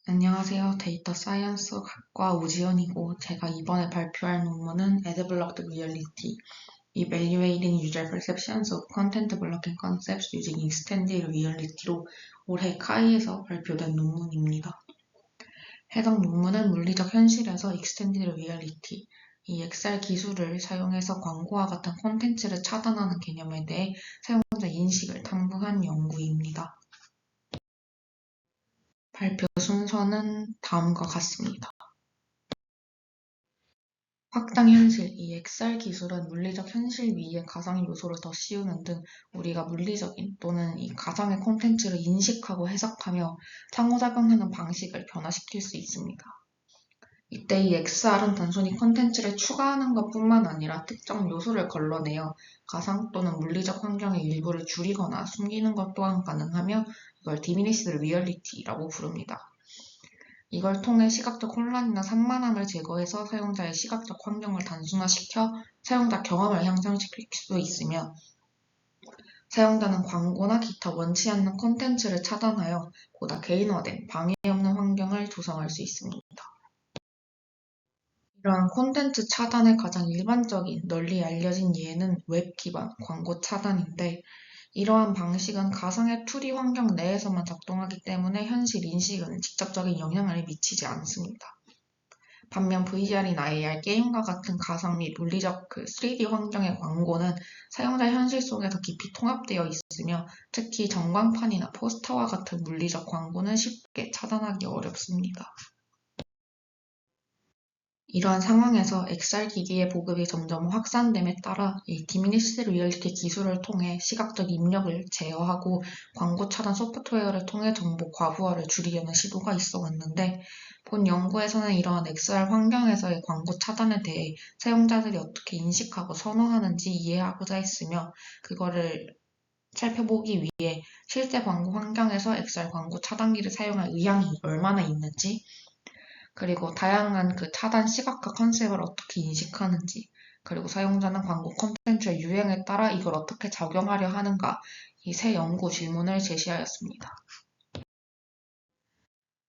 안녕하세요. 데이터 사이언스과 우지연이고 제가 이번에 발표할 논문은 Adblocked Reality, Evaluating User Perceptions of Content Blocking Concepts Using Extended Reality로 올해 카이에서 발표된 논문입니다. 해당 논문은 물리적 현실에서 Extended Reality, 이 XR 기술을 사용해서 광고와 같은 콘텐츠를 차단하는 개념에 대해 사용자 인식을 탐구한 연구입니다. 발표 순서는 다음과 같습니다. 확장 현실, 이 XR 기술은 물리적 현실 위에 가상 요소를 더 씌우는 등 우리가 물리적인 또는 이 가상의 콘텐츠를 인식하고 해석하며 상호작용하는 방식을 변화시킬 수 있습니다. 이때 이 XR은 단순히 콘텐츠를 추가하는 것뿐만 아니라 특정 요소를 걸러내어 가상 또는 물리적 환경의 일부를 줄이거나 숨기는 것 또한 가능하며 이걸 Diminished Reality라고 부릅니다. 이걸 통해 시각적 혼란이나 산만함을 제거해서 사용자의 시각적 환경을 단순화시켜 사용자 경험을 향상시킬 수 있으며 사용자는 광고나 기타 원치 않는 콘텐츠를 차단하여 보다 개인화된 방해 없는 환경을 조성할 수 있습니다. 이러한 콘텐츠 차단의 가장 일반적인 널리 알려진 예는 웹 기반 광고 차단인데 이러한 방식은 가상의 2D 환경 내에서만 작동하기 때문에 현실 인식에는 직접적인 영향을 미치지 않습니다. 반면 VR이나 AR, 게임과 같은 가상 및 물리적 3D 환경의 광고는 사용자 현실 속에서 깊이 통합되어 있으며 특히 전광판이나 포스터와 같은 물리적 광고는 쉽게 차단하기 어렵습니다. 이러한 상황에서 XR 기기의 보급이 점점 확산됨에 따라 이 Diminished Reality 기술을 통해 시각적 입력을 제어하고 광고 차단 소프트웨어를 통해 정보 과부하를 줄이려는 시도가 있어 왔는데 본 연구에서는 이러한 XR 환경에서의 광고 차단에 대해 사용자들이 어떻게 인식하고 선호하는지 이해하고자 했으며 그거를 살펴보기 위해 실제 광고 환경에서 XR 광고 차단기를 사용할 의향이 얼마나 있는지 그리고 다양한 차단 시각화 컨셉을 어떻게 인식하는지, 그리고 사용자는 광고 콘텐츠의 유행에 따라 이걸 어떻게 적용하려 하는가, 이 세 연구 질문을 제시하였습니다.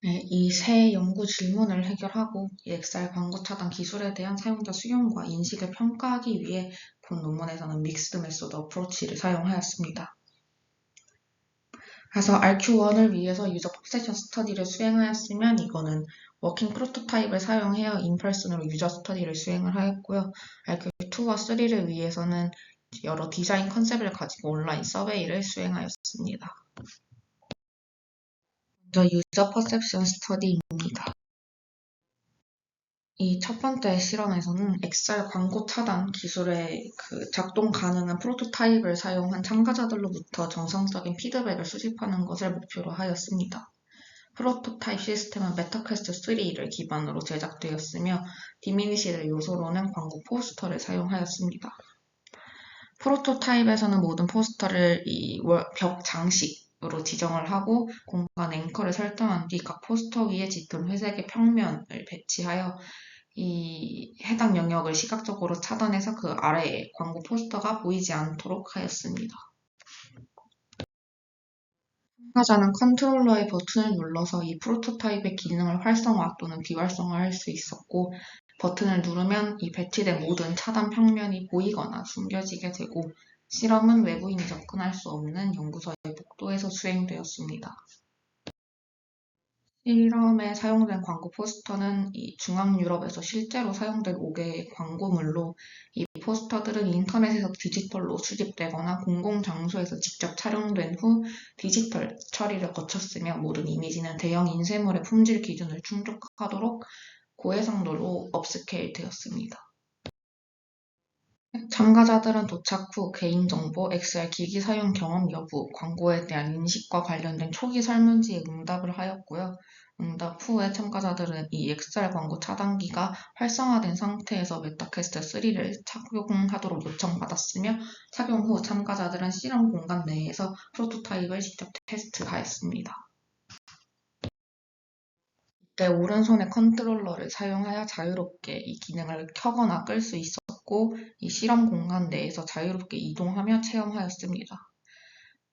이 세 연구 질문을 해결하고 이 XR 광고 차단 기술에 대한 사용자 수용과 인식을 평가하기 위해 본 논문에서는 믹스드 메소드 어프로치를 사용하였습니다. 그래서 RQ1을 위해서 유저 퍼셉션 스터디를 수행하였으면 이거는 워킹 프로토타입을 사용하여 인펄슨으로 유저 스터디를 수행을 하였고요. RQ2와 3를 위해서는 여러 디자인 컨셉을 가지고 온라인 서베이를 수행하였습니다. 먼저 유저 퍼셉션 스터디입니다. 이 첫 번째 실험에서는 XR 광고 차단 기술의 작동 가능한 프로토타입을 사용한 참가자들로부터 정상적인 피드백을 수집하는 것을 목표로 하였습니다. 프로토타입 시스템은 메타퀘스트 3를 기반으로 제작되었으며 디미니시드 요소로는 광고 포스터를 사용하였습니다. 프로토타입에서는 모든 포스터를 이 벽 장식으로 지정을 하고 공간 앵커를 설정한 뒤 각 포스터 위에 짙은 회색의 평면을 배치하여 이 해당 영역을 시각적으로 차단해서 그 아래에 광고 포스터가 보이지 않도록 하였습니다. 참가자는 컨트롤러의 버튼을 눌러서 이 프로토타입의 기능을 활성화 또는 비활성화할 수 있었고 버튼을 누르면 이 배치된 모든 차단 평면이 보이거나 숨겨지게 되고 실험은 외부인이 접근할 수 없는 연구소의 복도에서 수행되었습니다. 실험에 사용된 광고 포스터는 이 중앙유럽에서 실제로 사용된 5개의 광고물로 이 포스터들은 인터넷에서 디지털로 수집되거나 공공장소에서 직접 촬영된 후 디지털 처리를 거쳤으며 모든 이미지는 대형 인쇄물의 품질 기준을 충족하도록 고해상도로 업스케일 되었습니다. 참가자들은 도착 후 개인정보, XR 기기 사용 경험 여부, 광고에 대한 인식과 관련된 초기 설문지에 응답을 하였고요. 응답 후에 참가자들은 이 XR 광고 차단기가 활성화된 상태에서 메타퀘스트 3를 착용하도록 요청받았으며 착용 후 참가자들은 실험 공간 내에서 프로토타입을 직접 테스트하였습니다. 이때 오른손의 컨트롤러를 사용하여 자유롭게 이 기능을 켜거나 끌 수 있었고 이 실험 공간 내에서 자유롭게 이동하며 체험하였습니다.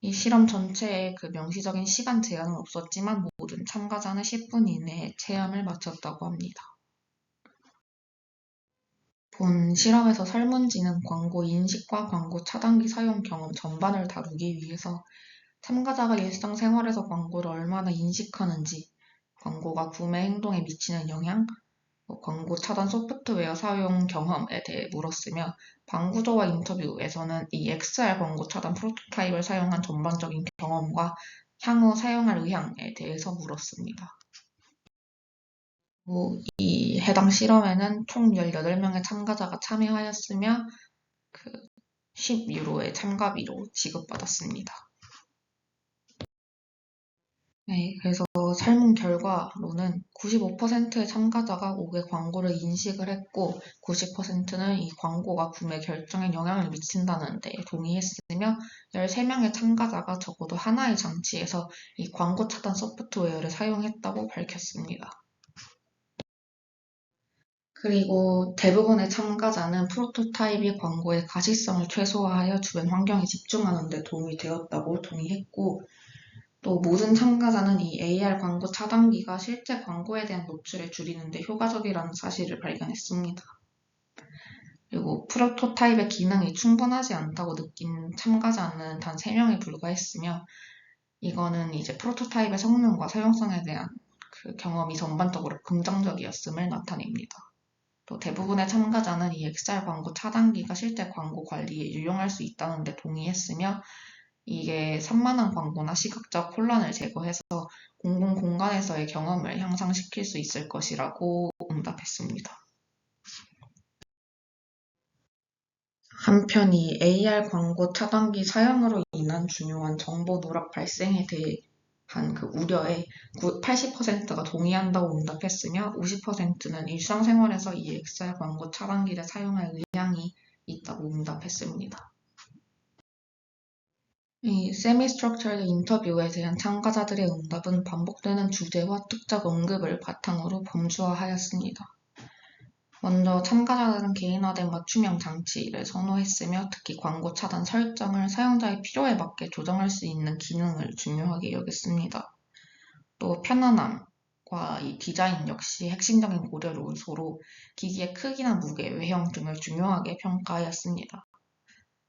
이 실험 전체에 그 명시적인 시간 제한은 없었지만 모든 참가자는 10분 이내에 체험을 마쳤다고 합니다. 본 실험에서 설문지는 광고 인식과 광고 차단기 사용 경험 전반을 다루기 위해서 참가자가 일상생활에서 광고를 얼마나 인식하는지, 광고가 구매 행동에 미치는 영향, 광고 차단 소프트웨어 사용 경험에 대해 물었으며, 방구조와 인터뷰에서는 이 XR 광고 차단 프로토타입을 사용한 전반적인 경험과 향후 사용할 의향에 대해서 물었습니다. 이 해당 실험에는 총 18명의 참가자가 참여하였으며 10유로의 참가비로 지급받았습니다. 네, 그래서 설문 결과로는 95%의 참가자가 5개 광고를 인식을 했고 90%는 이 광고가 구매 결정에 영향을 미친다는 데 동의했으며 13명의 참가자가 적어도 하나의 장치에서 이 광고 차단 소프트웨어를 사용했다고 밝혔습니다. 그리고 대부분의 참가자는 프로토타입이 광고의 가시성을 최소화하여 주변 환경에 집중하는 데 도움이 되었다고 동의했고, 또 모든 참가자는 이 AR 광고 차단기가 실제 광고에 대한 노출을 줄이는 데 효과적이라는 사실을 발견했습니다. 그리고 프로토타입의 기능이 충분하지 않다고 느낀 참가자는 단 3명에 불과했으며, 이거는 이제 프로토타입의 성능과 사용성에 대한 그 경험이 전반적으로 긍정적이었음을 나타냅니다. 또 대부분의 참가자는 이 XR 광고 차단기가 실제 광고 관리에 유용할 수 있다는 데 동의했으며, 이게 산만한 광고나 시각적 혼란을 제거해서 공공공간에서의 경험을 향상시킬 수 있을 것이라고 응답했습니다. 한편 이 AR 광고 차단기 사용으로 인한 중요한 정보 누락 발생에 대한 그 우려에 80%가 동의한다고 응답했으며 50%는 일상생활에서 이 XR 광고 차단기를 사용할 의향이 있다고 응답했습니다. 이 세미-스트럭처드 인터뷰에 대한 참가자들의 응답은 반복되는 주제와 특정 언급을 바탕으로 범주화하였습니다. 먼저 참가자들은 개인화된 맞춤형 장치를 선호했으며 특히 광고 차단 설정을 사용자의 필요에 맞게 조정할 수 있는 기능을 중요하게 여겼습니다. 또 편안함과 이 디자인 역시 핵심적인 고려 요소로 기기의 크기나 무게, 외형 등을 중요하게 평가하였습니다.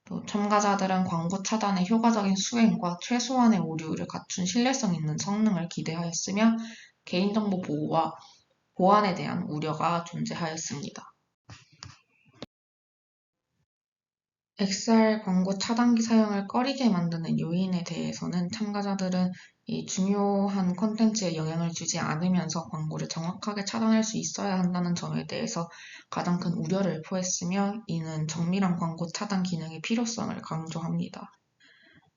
또 참가자들은 광고 차단의 효과적인 수행과 최소한의 오류를 갖춘 신뢰성 있는 성능을 기대하였으며 개인정보 보호와 보안에 대한 우려가 존재하였습니다. XR 광고 차단기 사용을 꺼리게 만드는 요인에 대해서는 참가자들은 이 중요한 콘텐츠에 영향을 주지 않으면서 광고를 정확하게 차단할 수 있어야 한다는 점에 대해서 가장 큰 우려를 표했으며 이는 정밀한 광고 차단 기능의 필요성을 강조합니다.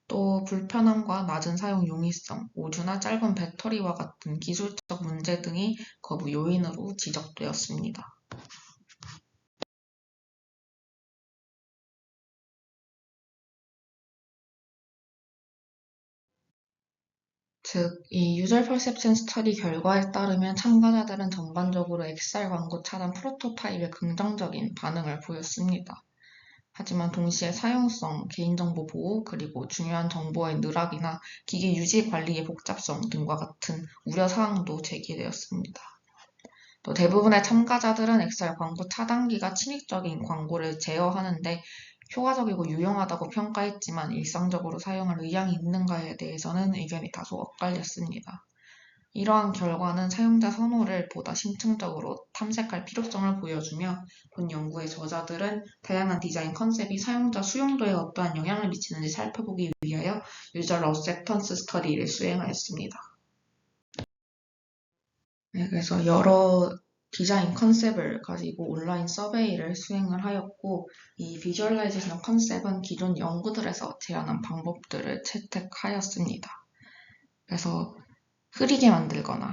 또 불편함과 낮은 사용 용이성, 오류나 짧은 배터리와 같은 기술적 문제 등이 거부 요인으로 지적되었습니다. 즉, 이 유저 퍼셉션 스터디 결과에 따르면 참가자들은 전반적으로 XR 광고 차단 프로토타입에 긍정적인 반응을 보였습니다. 하지만 동시에 사용성, 개인정보 보호, 그리고 중요한 정보의 누락이나 기기 유지 관리의 복잡성 등과 같은 우려사항도 제기되었습니다. 또 대부분의 참가자들은 XR 광고 차단기가 침입적인 광고를 제어하는데 효과적이고 유용하다고 평가했지만 일상적으로 사용할 의향이 있는가에 대해서는 의견이 다소 엇갈렸습니다. 이러한 결과는 사용자 선호를 보다 심층적으로 탐색할 필요성을 보여주며 본 연구의 저자들은 다양한 디자인 컨셉이 사용자 수용도에 어떠한 영향을 미치는지 살펴보기 위하여 유저 어셉턴스 스터디를 수행하였습니다. 네, 그래서 여러 디자인 컨셉을 가지고 온라인 서베이를 수행을 하였고 이 비주얼라이제이션 컨셉은 기존 연구들에서 제안한 방법들을 채택하였습니다. 그래서 흐리게 만들거나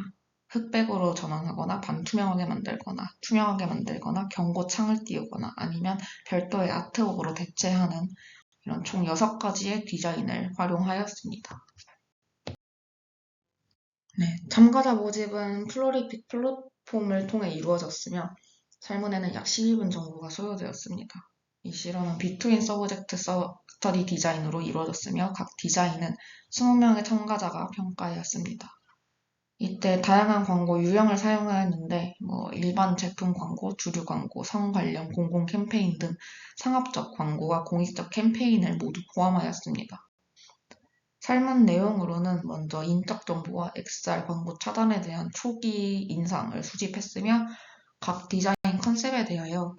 흑백으로 전환하거나 반투명하게 만들거나 투명하게 만들거나 경고창을 띄우거나 아니면 별도의 아트웍으로 대체하는 이런 총 6가지의 디자인을 활용하였습니다. 네, 참가자 모집은 플로리픽 플랫폼을 통해 이루어졌으며 설문에는 약 12분 정도가 소요되었습니다. 이 실험은 비트윈 서브젝트 스터디 디자인으로 이루어졌으며 각 디자인은 20명의 참가자가 평가하였습니다. 이때 다양한 광고 유형을 사용하였는데 일반 제품 광고, 주류 광고, 성 관련 공공 캠페인 등 상업적 광고와 공익적 캠페인을 모두 포함하였습니다. 설문 내용으로는 먼저 인적 정보와 XR 광고 차단에 대한 초기 인상을 수집했으며 각 디자인 컨셉에 대하여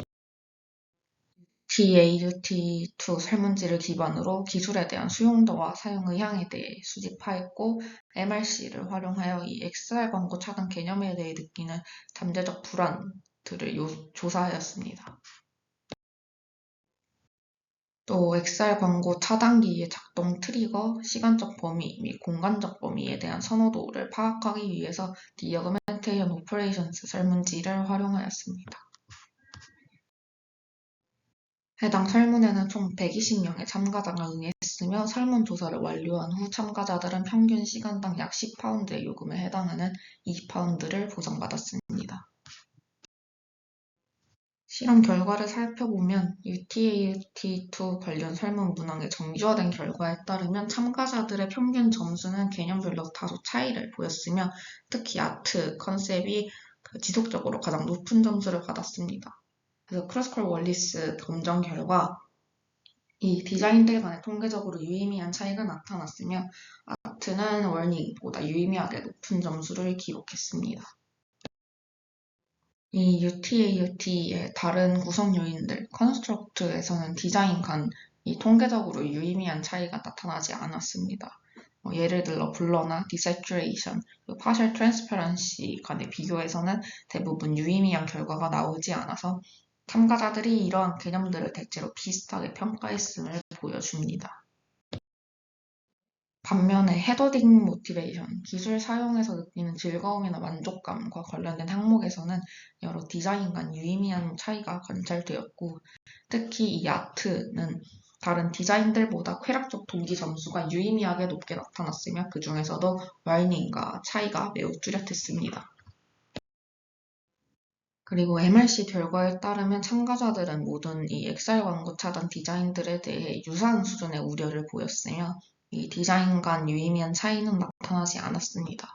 TAUT2 설문지를 기반으로 기술에 대한 수용도와 사용 의향에 대해 수집하였고 MRC를 활용하여 이 XR 광고 차단 개념에 대해 느끼는 잠재적 불안들을 조사하였습니다. 또 XR 광고 차단기의 작동 트리거, 시간적 범위 및 공간적 범위에 대한 선호도를 파악하기 위해서 The Augmentation Operations 설문지를 활용하였습니다. 해당 설문에는 총 120명의 참가자가 응했으며 설문조사를 완료한 후 참가자들은 평균 시간당 약 10파운드의 요금에 해당하는 2파운드를 보상받았습니다. 실험 결과를 살펴보면 UTAUT2 관련 설문 문항의 정교화된 결과에 따르면 참가자들의 평균 점수는 개념별로 다소 차이를 보였으며 특히 아트 컨셉이 지속적으로 가장 높은 점수를 받았습니다. 그래서 크로스콜 월리스 검정 결과 이 디자인들 간에 통계적으로 유의미한 차이가 나타났으며 아트는 월닝보다 유의미하게 높은 점수를 기록했습니다. 이 UTAUT의 다른 구성 요인들, 컨스트럭트에서는 디자인 간 이 통계적으로 유의미한 차이가 나타나지 않았습니다. 예를 들어 블러나 디세츄레이션, 파셜 트랜스퍼런시 간의 비교에서는 대부분 유의미한 결과가 나오지 않아서 참가자들이 이러한 개념들을 대체로 비슷하게 평가했음을 보여줍니다. 반면에 헤더딩 모티베이션, 기술 사용에서 느끼는 즐거움이나 만족감과 관련된 항목에서는 여러 디자인 간 유의미한 차이가 관찰되었고 특히 이 아트는 다른 디자인들보다 쾌락적 동기 점수가 유의미하게 높게 나타났으며 그 중에서도 와이닝과 차이가 매우 뚜렷했습니다. 그리고 MRC 결과에 따르면 참가자들은 모든 이 XR 광고 차단 디자인들에 대해 유사한 수준의 우려를 보였으며 이 디자인 간 유의미한 차이는 나타나지 않았습니다.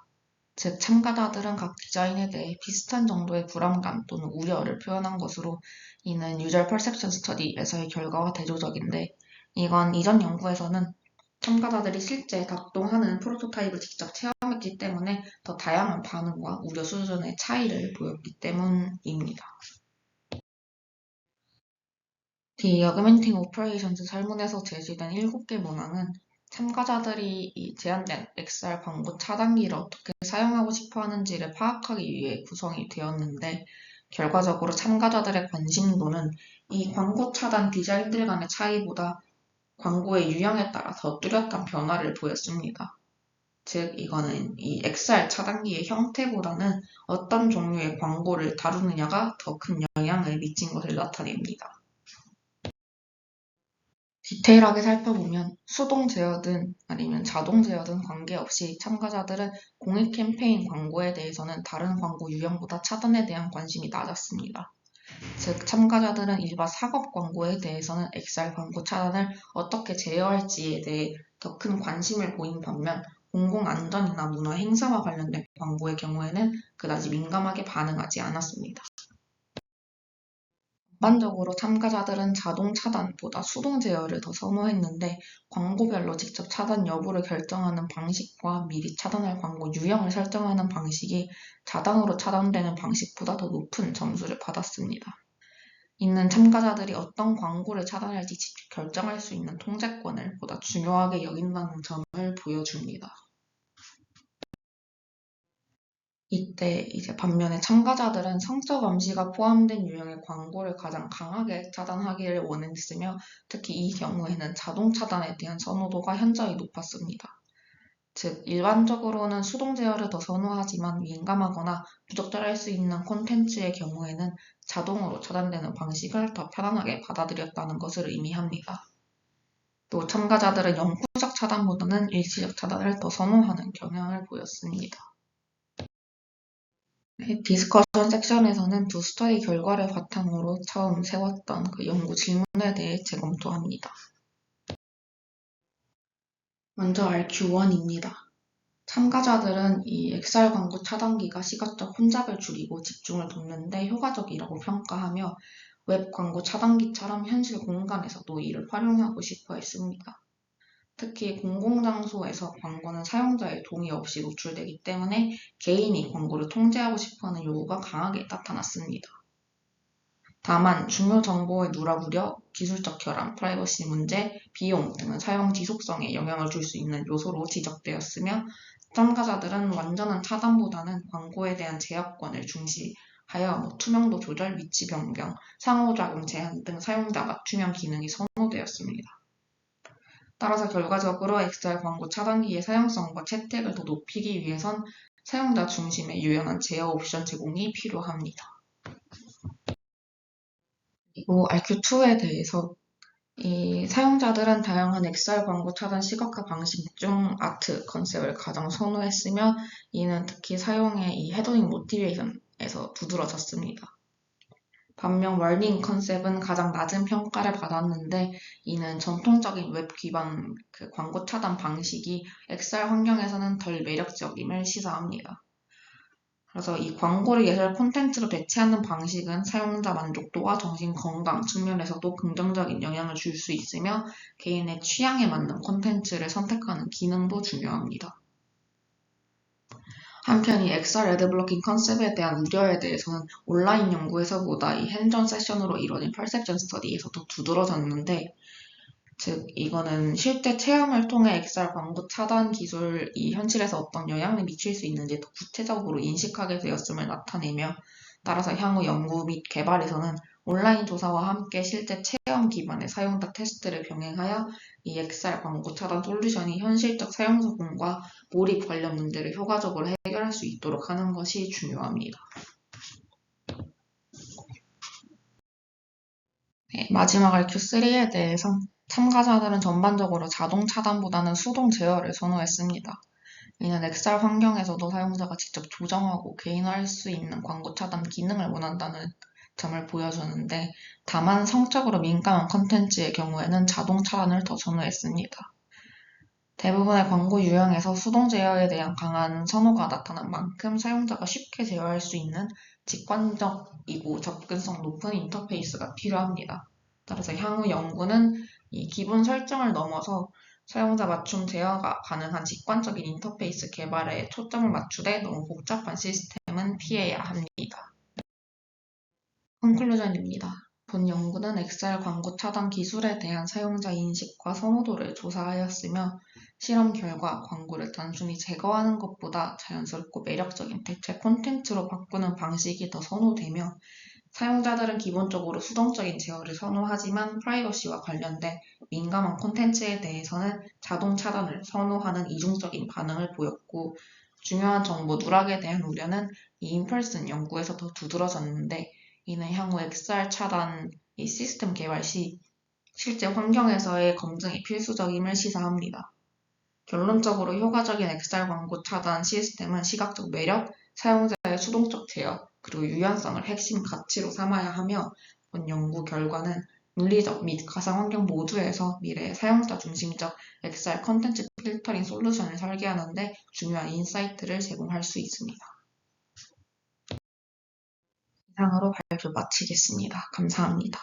즉 참가자들은 각 디자인에 대해 비슷한 정도의 불안감 또는 우려를 표현한 것으로 이는 유저 퍼셉션 스터디에서의 결과와 대조적인데 이건 이전 연구에서는 참가자들이 실제 작동하는 프로토타입을 직접 체험했기 때문에 더 다양한 반응과 우려 수준의 차이를 보였기 때문입니다. The Augmenting Operations 설문에서 제시된 7개 문항은 참가자들이 이 제한된 XR 광고 차단기를 어떻게 사용하고 싶어 하는지를 파악하기 위해 구성이 되었는데 결과적으로 참가자들의 관심도는 이 광고 차단 디자인들 간의 차이보다 광고의 유형에 따라 더 뚜렷한 변화를 보였습니다. 즉 이거는 이 XR 차단기의 형태보다는 어떤 종류의 광고를 다루느냐가 더 큰 영향을 미친 것을 나타냅니다. 디테일하게 살펴보면 수동 제어든 아니면 자동 제어든 관계없이 참가자들은 공익 캠페인 광고에 대해서는 다른 광고 유형보다 차단에 대한 관심이 낮았습니다. 즉 참가자들은 일반 상업 광고에 대해서는 XR 광고 차단을 어떻게 제어할지에 대해 더 큰 관심을 보인 반면 공공안전이나 문화 행사와 관련된 광고의 경우에는 그다지 민감하게 반응하지 않았습니다. 전반적으로 참가자들은 자동 차단보다 수동 제어를 더 선호했는데 광고별로 직접 차단 여부를 결정하는 방식과 미리 차단할 광고 유형을 설정하는 방식이 자동으로 차단되는 방식보다 더 높은 점수를 받았습니다. 이는 참가자들이 어떤 광고를 차단할지 직접 결정할 수 있는 통제권을 보다 중요하게 여긴다는 점을 보여줍니다. 이때 이제 반면에 참가자들은 성적 암시가 포함된 유형의 광고를 가장 강하게 차단하기를 원했으며 특히 이 경우에는 자동 차단에 대한 선호도가 현저히 높았습니다. 즉 일반적으로는 수동 제어를 더 선호하지만 민감하거나 부적절할 수 있는 콘텐츠의 경우에는 자동으로 차단되는 방식을 더 편안하게 받아들였다는 것을 의미합니다. 또 참가자들은 영구적 차단보다는 일시적 차단을 더 선호하는 경향을 보였습니다. 디스커션 섹션에서는 두 스터디 결과를 바탕으로 처음 세웠던 그 연구 질문에 대해 재검토합니다. 먼저 RQ1입니다. 참가자들은 이 XR 광고 차단기가 시각적 혼잡을 줄이고 집중을 돕는데 효과적이라고 평가하며 웹 광고 차단기처럼 현실 공간에서도 이를 활용하고 싶어 했습니다. 특히 공공장소에서 광고는 사용자의 동의 없이 노출되기 때문에 개인이 광고를 통제하고 싶어하는 요구가 강하게 나타났습니다. 다만 중요 정보의 누락 우려, 기술적 결함, 프라이버시 문제, 비용 등은 사용 지속성에 영향을 줄 수 있는 요소로 지적되었으며 참가자들은 완전한 차단보다는 광고에 대한 제약권을 중시하여 투명도 조절, 위치 변경, 상호작용 제한 등 사용자 맞춤형 기능이 선호되었습니다. 따라서 결과적으로 XR 광고 차단기의 사용성과 채택을 더 높이기 위해선 사용자 중심의 유연한 제어 옵션 제공이 필요합니다. 그리고 RQ2에 대해서 이 사용자들은 다양한 XR 광고 차단 시각화 방식 중 아트 컨셉을 가장 선호했으며 이는 특히 사용의 이 헤더링 모티베이션에서 두드러졌습니다. 반면 워닝 컨셉은 가장 낮은 평가를 받았는데 이는 전통적인 웹 기반 광고 차단 방식이 XR 환경에서는 덜 매력적임을 시사합니다. 그래서 이 광고를 예술 콘텐츠로 대체하는 방식은 사용자 만족도와 정신 건강 측면에서도 긍정적인 영향을 줄 수 있으며 개인의 취향에 맞는 콘텐츠를 선택하는 기능도 중요합니다. 한편 이 XR 애드블로킹 컨셉에 대한 우려에 대해서는 온라인 연구에서보다 이 핸즈온 세션으로 이뤄진 퍼셉션 스터디에서도 두드러졌는데 즉 이거는 실제 체험을 통해 XR 광고 차단 기술이 현실에서 어떤 영향을 미칠 수 있는지 더 구체적으로 인식하게 되었음을 나타내며 따라서 향후 연구 및 개발에서는 온라인 조사와 함께 실제 체험 기반의 사용자 테스트를 병행하여 이 XR 광고 차단 솔루션이 현실적 사용 적응과 몰입 관련 문제를 효과적으로 해결할 수 있도록 하는 것이 중요합니다. 마지막 RQ3에 대해서 참가자들은 전반적으로 자동 차단보다는 수동 제어를 선호했습니다. 이는 XR 환경에서도 사용자가 직접 조정하고 개인화할 수 있는 광고 차단 기능을 원한다는 점을 보여주는데 다만 성적으로 민감한 콘텐츠의 경우에는 자동 차단을 더 선호했습니다. 대부분의 광고 유형에서 수동 제어에 대한 강한 선호가 나타난 만큼 사용자가 쉽게 제어할 수 있는 직관적이고 접근성 높은 인터페이스가 필요합니다. 따라서 향후 연구는 이 기본 설정을 넘어서 사용자 맞춤 제어가 가능한 직관적인 인터페이스 개발에 초점을 맞추되 너무 복잡한 시스템은 피해야 합니다. 컨클루전입니다. 본 연구는 XR 광고 차단 기술에 대한 사용자 인식과 선호도를 조사하였으며 실험 결과 광고를 단순히 제거하는 것보다 자연스럽고 매력적인 대체 콘텐츠로 바꾸는 방식이 더 선호되며 사용자들은 기본적으로 수동적인 제어를 선호하지만 프라이버시와 관련된 민감한 콘텐츠에 대해서는 자동 차단을 선호하는 이중적인 반응을 보였고 중요한 정보 누락에 대한 우려는 이 인펄슨 연구에서 더 두드러졌는데 이는 향후 XR 차단 이 시스템 개발 시 실제 환경에서의 검증이 필수적임을 시사합니다. 결론적으로 효과적인 XR 광고 차단 시스템은 시각적 매력, 사용자의 수동적 제어, 그리고 유연성을 핵심 가치로 삼아야 하며 본 연구 결과는 물리적 및 가상 환경 모두에서 미래의 사용자 중심적 XR 컨텐츠 필터링 솔루션을 설계하는 데 중요한 인사이트를 제공할 수 있습니다. 이상으로 발표 마치겠습니다. 감사합니다.